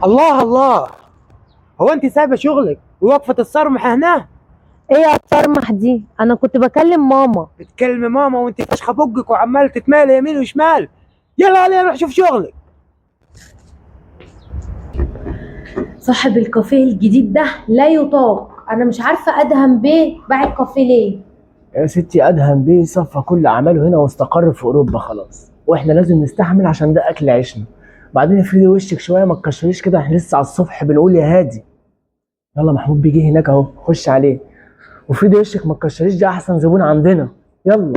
الله الله، هو انت سايبه شغلك ووقفه الصرمح هنا؟ ايه يا فرمح دي؟ انا كنت بكلم ماما. بتكلمي ماما وانت فاشخه بقك وعماله تتمالي يمين وشمال؟ يلا علينا روح شوف شغلك. صاحب الكافيه الجديد ده لا يطاق، انا مش عارفه ادهم بيه باع الكافيه ليه. يا ستي ادهم بيه صفى كل اعماله هنا واستقر في اوروبا خلاص، واحنا لازم نستحمل عشان ده اكل عيشنا. بعدين افردي وشك شويه، ما تكشريش كده، احنا لسه على الصبح بنقول يا هادي. يلا محمود بيجي هناك اهو، خش عليه وافردي وشك، ما تكشريش، ده احسن زبون عندنا. يلا.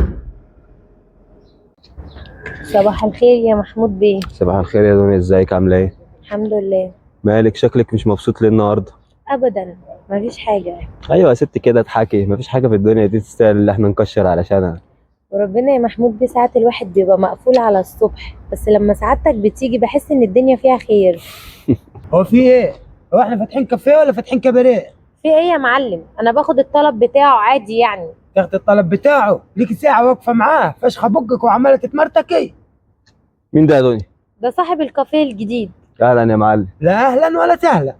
صباح الخير يا محمود بيه. صباح الخير يا دنيا، ازيك عامله ايه؟ الحمد لله. مالك شكلك مش مبسوط ليه النهارده؟ ابدا، مفيش حاجه. ايوه يا ست كده اضحكي، مفيش حاجه في الدنيا دي تستاهل اللي احنا نكشر علشانها. وربنا يا محمود بيه ساعات الواحد بيبقى مقفول على الصبح، بس لما سعادتك بتيجي بحس ان الدنيا فيها خير. هو في ايه؟ هو احنا فاتحين كافيه ولا فاتحين كباريه؟ في ايه يا معلم؟ انا باخد الطلب بتاعه عادي يعني. تاخد الطلب بتاعه؟ ليك ساعه واقفه معاه فاشخه بقك وعماله تتمرتكي. مين ده يا دنيا؟ ده صاحب الكافيه الجديد. اهلا يا معلم. لا اهلا ولا سهلا.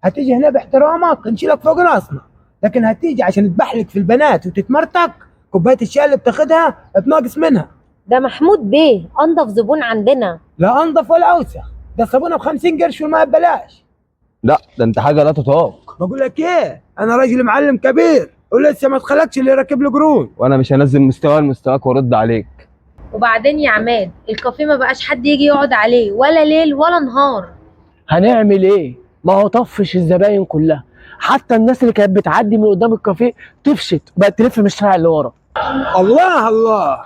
هتيجي هنا باحترامك نشيلك فوق راسنا، لكن هتيجي عشان تبحلك في البنات وتتمرتك، كوبايه الشاي اللي بتاخدها بناقص منها. ده محمود بيه انضف زبون عندنا. لا انضف ولا اوسخ، ده الصابونه ب 50 قرش والماء ببلاش. لا ده انت حاجه لا تطاق. بقول لك ايه، انا راجل معلم كبير ولسه ما اتخلقش اللي راكب له قرون. وانا مش هنزل مستوى لمستواك وارد عليك. وبعدين يا عماد الكافيه ما بقاش حد يجي يقعد عليه ولا ليل ولا نهار. هنعمل ايه؟ ما هو طفش الزباين كلها، حتى الناس اللي كانت بتعدي من قدام الكافيه طفشت بقت تلف من الشارع اللي ورا. الله الله،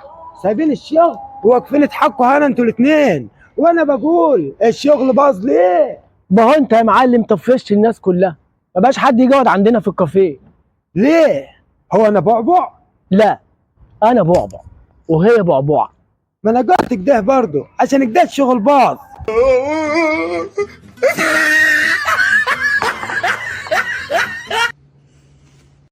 سايبين الشغل وواقفين تحكوا هنا انتوا الاثنين، وانا بقول الشغل باظ ليه؟ ما هو انت يا معلم طفشت الناس كلها، ما بقاش حد يجي يقعد عندنا في الكافيه. ليه؟ هو انا بعبع؟ لا، انا بعبع وهي بعبعه. ما انا قلت كده برضه عشان كده الشغل باظ.